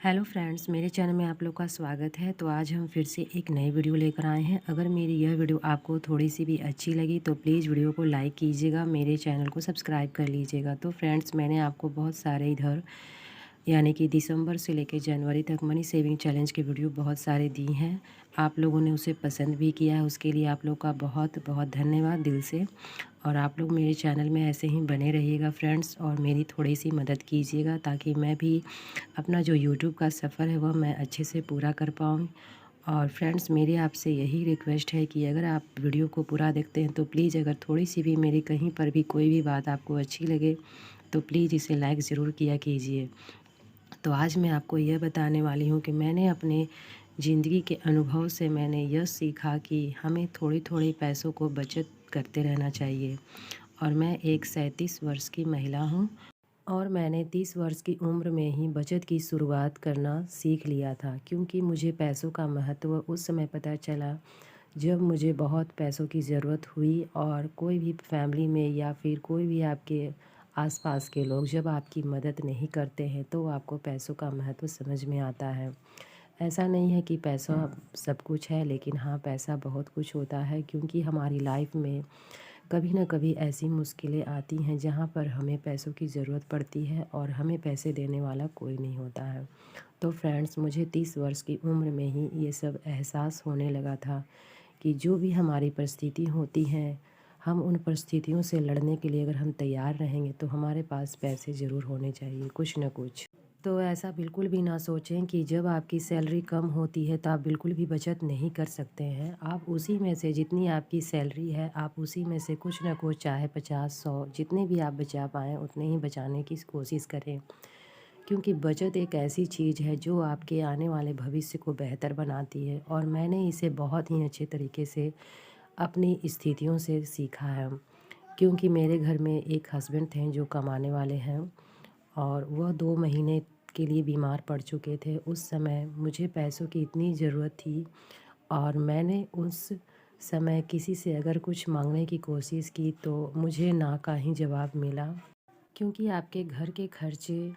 Hello friends, मेरे channel में आप लोग का स्वागत है। तो आज हम फिर से एक नई वीडियो लेकर आए हैं। अगर मेरी यह वीडियो आपको थोड़ी सी भी अच्छी लगी तो प्लीज़ वीडियो को लाइक कीजिएगा, मेरे चैनल को सब्सक्राइब कर लीजिएगा। तो फ्रेंड्स, मैंने आपको बहुत सारे इधर यानी कि दिसंबर से लेकर जनवरी तक मनी सेविंग चैलेंज के वीडियो बहुत सारे दी हैं। आप लोगों ने उसे पसंद भी किया है, उसके लिए आप लोग का बहुत बहुत धन्यवाद दिल से। और आप लोग मेरे चैनल में ऐसे ही बने रहिएगा फ्रेंड्स, और मेरी थोड़ी सी मदद कीजिएगा ताकि मैं भी अपना जो यूट्यूब का सफ़र है वह मैं अच्छे से पूरा कर पाऊँ। और फ्रेंड्स, मेरी आपसे यही रिक्वेस्ट है कि अगर आप वीडियो को पूरा देखते हैं तो प्लीज़, अगर थोड़ी सी भी मेरी कहीं पर भी कोई भी बात आपको अच्छी लगे तो प्लीज़ इसे लाइक ज़रूर किया कीजिए। तो आज मैं आपको यह बताने वाली हूँ कि मैंने अपने ज़िंदगी के अनुभव से मैंने यह सीखा कि हमें थोड़ी थोड़ी पैसों को बचत करते रहना चाहिए। और मैं एक 37 वर्ष की महिला हूँ, और मैंने 30 वर्ष की उम्र में ही बचत की शुरुआत करना सीख लिया था, क्योंकि मुझे पैसों का महत्व उस समय पता चला जब मुझे बहुत पैसों की ज़रूरत हुई। और कोई भी फैमिली में या फिर कोई भी आपके आसपास के लोग जब आपकी मदद नहीं करते हैं तो आपको पैसों का महत्व समझ में आता है। ऐसा नहीं है कि पैसा सब कुछ है, लेकिन हाँ, पैसा बहुत कुछ होता है, क्योंकि हमारी लाइफ में कभी ना कभी ऐसी मुश्किलें आती हैं जहाँ पर हमें पैसों की ज़रूरत पड़ती है और हमें पैसे देने वाला कोई नहीं होता है। तो फ्रेंड्स, मुझे 30 वर्ष की उम्र में ही ये सब एहसास होने लगा था कि जो भी हमारी परिस्थिति होती हैं, हम उन परिस्थितियों से लड़ने के लिए अगर हम तैयार रहेंगे तो हमारे पास पैसे ज़रूर होने चाहिए, कुछ न कुछ। तो ऐसा बिल्कुल भी ना सोचें कि जब आपकी सैलरी कम होती है तो आप बिल्कुल भी बचत नहीं कर सकते हैं। आप उसी में से, जितनी आपकी सैलरी है, आप उसी में से कुछ ना कुछ, चाहे 50-100 जितने भी आप बचा पाएँ उतने ही बचाने की कोशिश करें। क्योंकि बचत एक ऐसी चीज़ है जो आपके आने वाले भविष्य को बेहतर बनाती है, और मैंने इसे बहुत ही अच्छे तरीके से अपनी स्थितियों से सीखा है। क्योंकि मेरे घर में एक हस्बैंड थे जो कमाने वाले हैं, और वह 2 महीने के लिए बीमार पड़ चुके थे। उस समय मुझे पैसों की इतनी ज़रूरत थी, और मैंने उस समय किसी से अगर कुछ माँगने की कोशिश की तो मुझे ना का ही जवाब मिला। क्योंकि आपके घर के खर्चे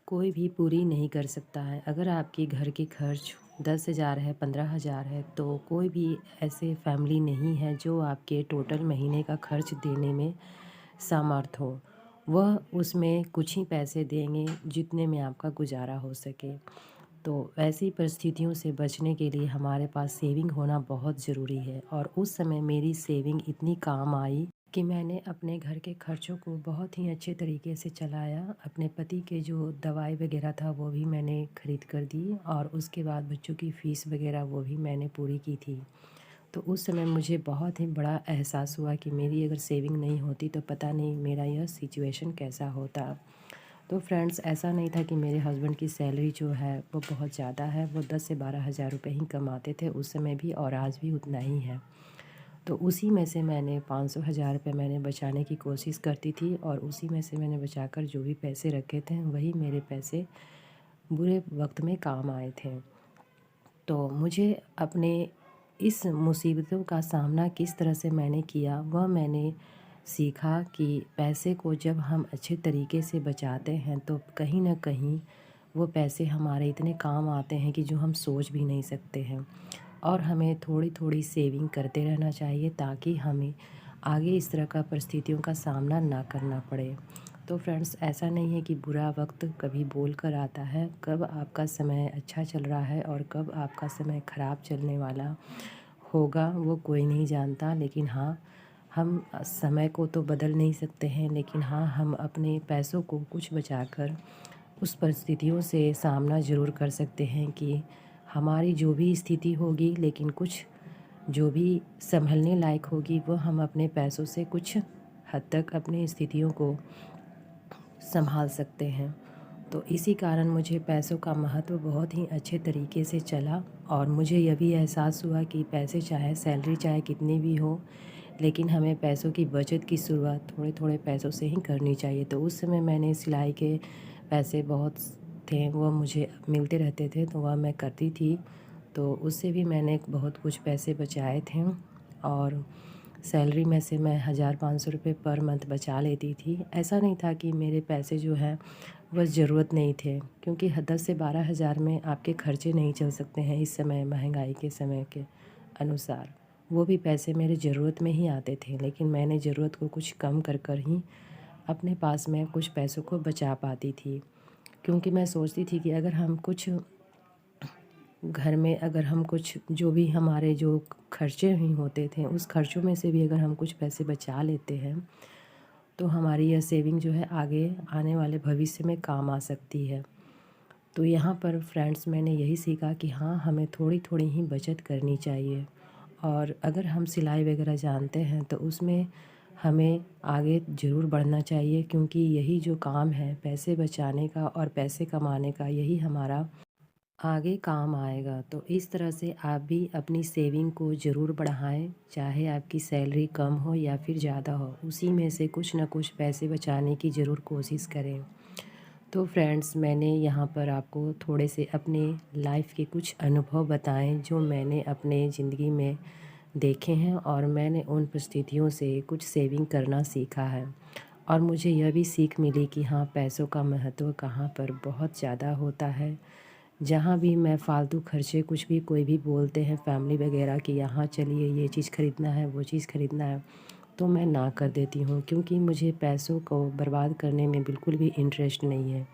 कोई भी पूरी नहीं कर सकता है। अगर आपके घर के खर्च 10,000 है, 15,000 है, तो कोई भी ऐसे फैमिली नहीं है जो आपके टोटल महीने का खर्च देने में समर्थ हो। वह उसमें कुछ ही पैसे देंगे जितने में आपका गुज़ारा हो सके। तो ऐसी परिस्थितियों से बचने के लिए हमारे पास सेविंग होना बहुत ज़रूरी है, और उस समय मेरी सेविंग इतनी काम आई कि मैंने अपने घर के खर्चों को बहुत ही अच्छे तरीके से चलाया। अपने पति के जो दवाई वगैरह था वो भी मैंने ख़रीद कर दी, और उसके बाद बच्चों की फ़ीस वगैरह वो भी मैंने पूरी की थी। तो उस समय मुझे बहुत ही बड़ा एहसास हुआ कि मेरी अगर सेविंग नहीं होती तो पता नहीं मेरा यह सिचुएशन कैसा होता। तो फ्रेंड्स, ऐसा नहीं था कि मेरे हस्बैंड की सैलरी जो है वो बहुत ज़्यादा है। वो 10 से 12 हज़ार रुपये ही कमाते थे उस समय भी, और आज भी उतना ही है। तो उसी में से मैंने 500 हज़ार रुपये मैंने बचाने की कोशिश करती थी, और उसी में से मैंने बचाकर जो भी पैसे रखे थे वही मेरे पैसे बुरे वक्त में काम आए थे। तो मुझे अपने इस मुसीबतों का सामना किस तरह से मैंने किया, वह मैंने सीखा कि पैसे को जब हम अच्छे तरीके से बचाते हैं तो कहीं न कहीं वो पैसे हमारे इतने काम आते हैं कि जो हम सोच भी नहीं सकते हैं। और हमें थोड़ी-थोड़ी सेविंग करते रहना चाहिए ताकि हमें आगे इस तरह का परिस्थितियों का सामना ना करना पड़े। तो फ्रेंड्स, ऐसा नहीं है कि बुरा वक़्त कभी बोल कर आता है, कब आपका समय अच्छा चल रहा है और कब आपका समय ख़राब चलने वाला होगा वो कोई नहीं जानता। लेकिन हाँ, हम समय को तो बदल नहीं सकते हैं, लेकिन हाँ, हम अपने पैसों को कुछ बचाकर उस परिस्थितियों से सामना ज़रूर कर सकते हैं कि हमारी जो भी स्थिति होगी, लेकिन कुछ जो भी सँभलने लायक होगी वो हम अपने पैसों से कुछ हद तक अपनी स्थितियों को सँभाल सकते हैं। तो इसी कारण मुझे पैसों का महत्व बहुत ही अच्छे तरीके से चला, और मुझे यह भी एहसास हुआ कि पैसे चाहे सैलरी चाहे कितनी भी हो, लेकिन हमें पैसों की बचत की शुरुआत थोड़े-थोड़े पैसों से ही करनी चाहिए। तो उस समय मैंने सिलाई के पैसे बहुत थे, वो मुझे मिलते रहते थे तो वह मैं करती थी। तो उससे भी मैंने बहुत कुछ पैसे बचाए थे, और सैलरी में से मैं 1,000-500 रुपये पर मंथ बचा लेती थी। ऐसा नहीं था कि मेरे पैसे जो हैं बस ज़रूरत नहीं थे, क्योंकि 10 से 12 हज़ार में आपके खर्चे नहीं चल सकते हैं इस समय महंगाई के समय के अनुसार। वो भी पैसे मेरे ज़रूरत में ही आते थे, लेकिन मैंने ज़रूरत को कुछ कम कर कर ही अपने पास में कुछ पैसों को बचा पाती थी। क्योंकि मैं सोचती थी कि अगर हम कुछ घर में अगर हम कुछ जो भी हमारे जो खर्चे ही होते थे, उस खर्चों में से भी अगर हम कुछ पैसे बचा लेते हैं, तो हमारी यह सेविंग जो है आगे आने वाले भविष्य में काम आ सकती है। तो यहाँ पर फ्रेंड्स मैंने यही सीखा कि हाँ, हमें थोड़ी थोड़ी ही बचत करनी चाहिए। और अगर हम सिलाई वगैरह जानते हैं तो उसमें हमें आगे ज़रूर बढ़ना चाहिए, क्योंकि यही जो काम है पैसे बचाने का और पैसे कमाने का, यही हमारा आगे काम आएगा। तो इस तरह से आप भी अपनी सेविंग को ज़रूर बढ़ाएं, चाहे आपकी सैलरी कम हो या फिर ज़्यादा हो, उसी में से कुछ ना कुछ पैसे बचाने की ज़रूर कोशिश करें। तो फ्रेंड्स, मैंने यहाँ पर आपको थोड़े से अपने लाइफ के कुछ अनुभव बताएं जो मैंने अपने ज़िंदगी में देखे हैं, और मैंने उन परिस्थितियों से कुछ सेविंग करना सीखा है। और मुझे यह भी सीख मिली कि हाँ, पैसों का महत्व कहाँ पर बहुत ज़्यादा होता है। जहाँ भी मैं फ़ालतू खर्चे कुछ भी कोई भी बोलते हैं फैमिली वगैरह कि यहाँ चलिए ये चीज़ ख़रीदना है, वो चीज़ ख़रीदना है, तो मैं ना कर देती हूँ, क्योंकि मुझे पैसों को बर्बाद करने में बिल्कुल भी इंटरेस्ट नहीं है।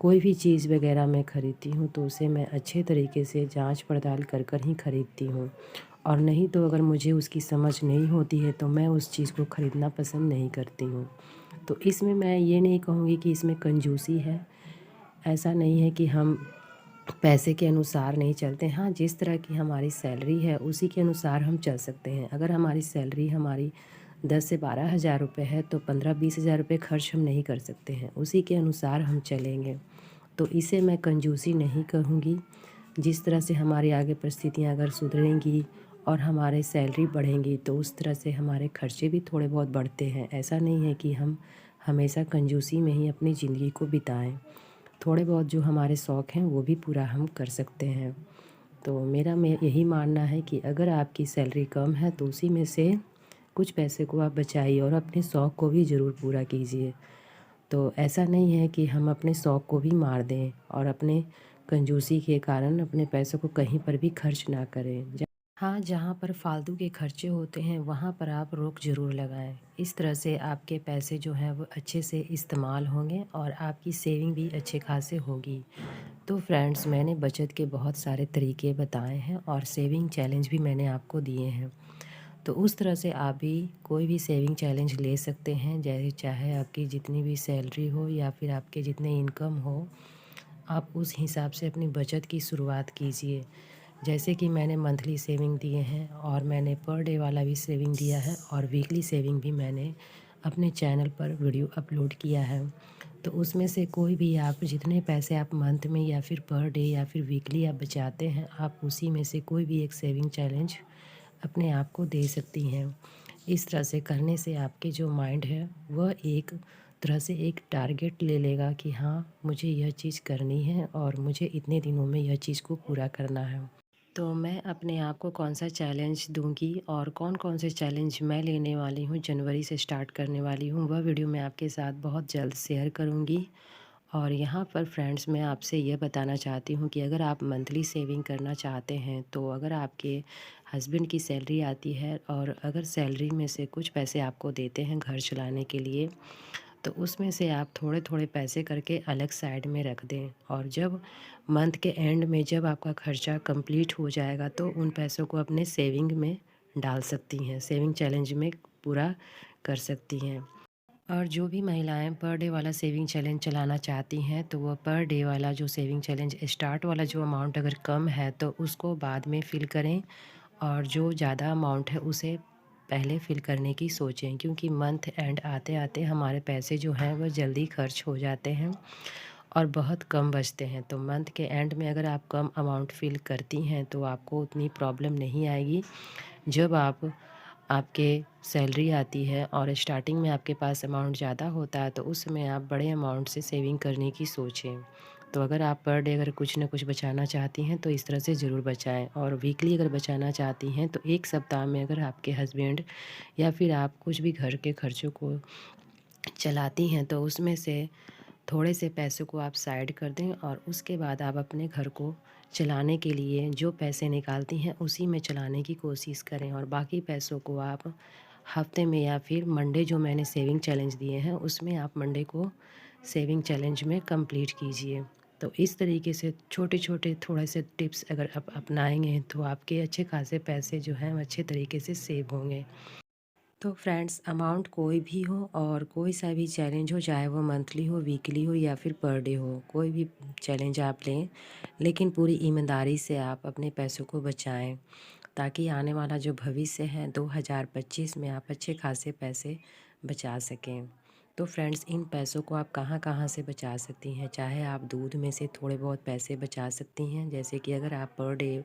कोई भी चीज़ वगैरह मैं ख़रीदती हूँ तो उसे मैं अच्छे तरीके से जांच पड़ताल कर कर ही ख़रीदती हूँ, और नहीं तो अगर मुझे उसकी समझ नहीं होती है तो मैं उस चीज़ को ख़रीदना पसंद नहीं करती हूँ। तो इसमें मैं ये नहीं कहूँगी कि इसमें कंजूसी है। ऐसा नहीं है कि हम पैसे के अनुसार नहीं चलते। हाँ, जिस तरह की हमारी सैलरी है उसी के अनुसार हम चल सकते हैं। अगर हमारी सैलरी हमारी 10 से 12 हज़ार रुपये है तो 15-20 हज़ार रुपये खर्च हम नहीं कर सकते हैं, उसी के अनुसार हम चलेंगे। तो इसे मैं कंजूसी नहीं कहूँगी। जिस तरह से हमारी आगे परिस्थितियाँ अगर सुधरेंगी और हमारे सैलरी बढ़ेंगी तो उस तरह से हमारे खर्चे भी थोड़े बहुत बढ़ते हैं। ऐसा नहीं है कि हम हमेशा कंजूसी में ही अपनी ज़िंदगी को बिताएं। थोड़े बहुत जो हमारे शौक़ हैं वो भी पूरा हम कर सकते हैं। तो मेरा यही मानना है कि अगर आपकी सैलरी कम है तो उसी में से कुछ पैसे को आप बचाइए और अपने शौक़ को भी ज़रूर पूरा कीजिए। तो ऐसा नहीं है कि हम अपने शौक़ को भी मार दें और अपने कंजूसी के कारण अपने पैसों को कहीं पर भी खर्च ना करें। हाँ, जहाँ पर फालतू के खर्चे होते हैं वहाँ पर आप रोक ज़रूर लगाएं। इस तरह से आपके पैसे जो हैं वो अच्छे से इस्तेमाल होंगे और आपकी सेविंग भी अच्छे खासे होगी। तो फ्रेंड्स, मैंने बचत के बहुत सारे तरीके बताए हैं और सेविंग चैलेंज भी मैंने आपको दिए हैं। तो उस तरह से आप भी कोई भी सेविंग चैलेंज ले सकते हैं, जैसे चाहे आपकी जितनी भी सैलरी हो या फिर आपके जितने इनकम हो, आप उस हिसाब से अपनी बचत की शुरुआत कीजिए। जैसे कि मैंने मंथली सेविंग दिए हैं और मैंने पर डे वाला भी सेविंग दिया है और वीकली सेविंग भी मैंने अपने चैनल पर वीडियो अपलोड किया है। तो उसमें से कोई भी आप जितने पैसे आप मंथ में या फिर पर डे या फिर वीकली आप बचाते हैं, आप उसी में से कोई भी एक सेविंग चैलेंज अपने आप को दे सकती हैं। इस तरह से करने से आपके जो माइंड है वह एक तरह से एक टारगेट ले लेगा कि हाँ, मुझे यह चीज़ करनी है और मुझे इतने दिनों में यह चीज़ को पूरा करना है। तो मैं अपने आप को कौन सा चैलेंज दूंगी और कौन कौन से चैलेंज मैं लेने वाली हूँ, जनवरी से स्टार्ट करने वाली हूँ, वह वीडियो मैं आपके साथ बहुत जल्द शेयर करूँगी। और यहाँ पर फ्रेंड्स, मैं आपसे यह बताना चाहती हूँ कि अगर आप मंथली सेविंग करना चाहते हैं तो अगर आपके हस्बैंड की सैलरी आती है और अगर सैलरी में से कुछ पैसे आपको देते हैं घर चलाने के लिए, तो उसमें से आप थोड़े थोड़े पैसे करके अलग साइड में रख दें, और जब मंथ के एंड में जब आपका खर्चा कंप्लीट हो जाएगा तो उन पैसों को अपने सेविंग में डाल सकती हैं, सेविंग चैलेंज में पूरा कर सकती हैं। और जो भी महिलाएं पर डे वाला सेविंग चैलेंज चलाना चाहती हैं तो वह पर डे वाला जो सेविंग चैलेंज स्टार्ट वाला जो अमाउंट अगर कम है तो उसको बाद में फ़िल करें, और जो ज़्यादा अमाउंट है उसे पहले फ़िल करने की सोचें, क्योंकि मंथ एंड आते आते हमारे पैसे जो हैं वह जल्दी खर्च हो जाते हैं और बहुत कम बचते हैं। तो मंथ के एंड में अगर आप कम अमाउंट फ़िल करती हैं तो आपको उतनी प्रॉब्लम नहीं आएगी। जब आपके सैलरी आती है और स्टार्टिंग में आपके पास अमाउंट ज़्यादा होता है तो उस समय आप बड़े अमाउंट से सेविंग करने की सोचें। तो अगर आप पर डे अगर कुछ ना कुछ बचाना चाहती हैं तो इस तरह से ज़रूर बचाएं, और वीकली अगर बचाना चाहती हैं तो एक सप्ताह में अगर आपके हस्बैंड या फिर आप कुछ भी घर के खर्चों को चलाती हैं तो उसमें से थोड़े से पैसों को आप साइड कर दें और उसके बाद आप अपने घर को चलाने के लिए जो पैसे निकालती हैं उसी में चलाने की कोशिश करें, और बाकी पैसों को आप हफ्ते में या फिर मंडे जो मैंने सेविंग चैलेंज दिए हैं उसमें आप मंडे को सेविंग चैलेंज में कंप्लीट कीजिए। तो इस तरीके से छोटे-छोटे थोड़े से टिप्स अगर आप अपनाएँगे तो आपके अच्छे खासे पैसे जो हैं अच्छे तरीके से सेव होंगे। तो फ्रेंड्स, अमाउंट कोई भी हो और कोई सा भी चैलेंज हो, चाहे वो मंथली हो, वीकली हो या फिर पर डे हो, कोई भी चैलेंज आप लें, लेकिन पूरी ईमानदारी से आप अपने पैसों को बचाएं, ताकि आने वाला जो भविष्य है 2025 में आप अच्छे खासे पैसे बचा सकें। तो फ्रेंड्स, इन पैसों को आप कहाँ कहाँ से बचा सकती हैं? चाहे आप दूध में से थोड़े बहुत पैसे बचा सकती हैं, जैसे कि अगर आप पर डे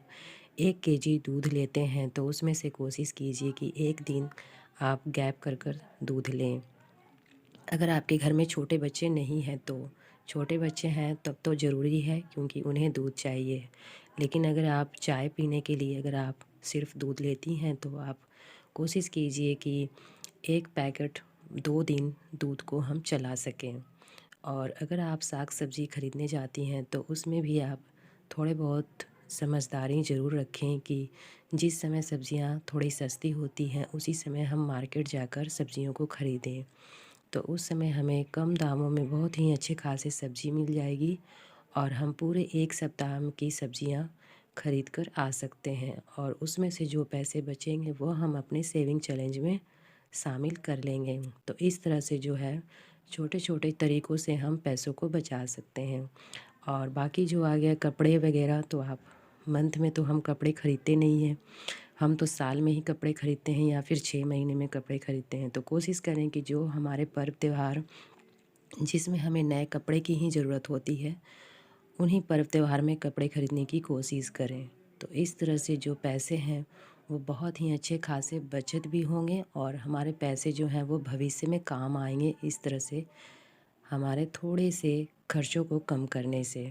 1 केजी दूध लेते हैं तो उसमें से कोशिश कीजिए कि एक दिन आप गैप कर कर दूध लें। अगर आपके घर में छोटे बच्चे नहीं हैं तो, छोटे बच्चे हैं तब तो ज़रूरी है क्योंकि उन्हें दूध चाहिए। लेकिन अगर आप चाय पीने के लिए अगर आप सिर्फ़ दूध लेती हैं तो आप कोशिश कीजिए कि 1 पैकेट 2 दिन दूध को हम चला सकें। और अगर आप साग-सब्ज़ी खरीदने जाती हैं तो उसमें भी आप थोड़े बहुत समझदारी ज़रूर रखें कि जिस समय सब्ज़ियाँ थोड़ी सस्ती होती हैं उसी समय हम मार्केट जाकर सब्ज़ियों को खरीदें। तो उस समय हमें कम दामों में बहुत ही अच्छे खासे सब्ज़ी मिल जाएगी और हम पूरे 1 सप्ताह की सब्ज़ियाँ खरीद कर आ सकते हैं, और उसमें से जो पैसे बचेंगे वो हम अपने सेविंग चैलेंज में शामिल कर लेंगे। तो इस तरह से जो है छोटे-छोटे तरीक़ों से हम पैसों को बचा सकते हैं। और बाकी जो आ गया कपड़े वग़ैरह, तो आप मंथ में तो हम कपड़े खरीदते नहीं हैं, हम तो साल में ही कपड़े खरीदते हैं या फिर 6 महीने में कपड़े खरीदते हैं। तो कोशिश करें कि जो हमारे पर्व त्योहार जिसमें हमें नए कपड़े की ही ज़रूरत होती है, उन्हीं पर्व त्योहार में कपड़े खरीदने की कोशिश करें। तो इस तरह से जो पैसे हैं वो बहुत ही अच्छे खासे बचत भी होंगे और हमारे पैसे जो हैं वो भविष्य में काम आएँगे, इस तरह से हमारे थोड़े से खर्चों को कम करने से।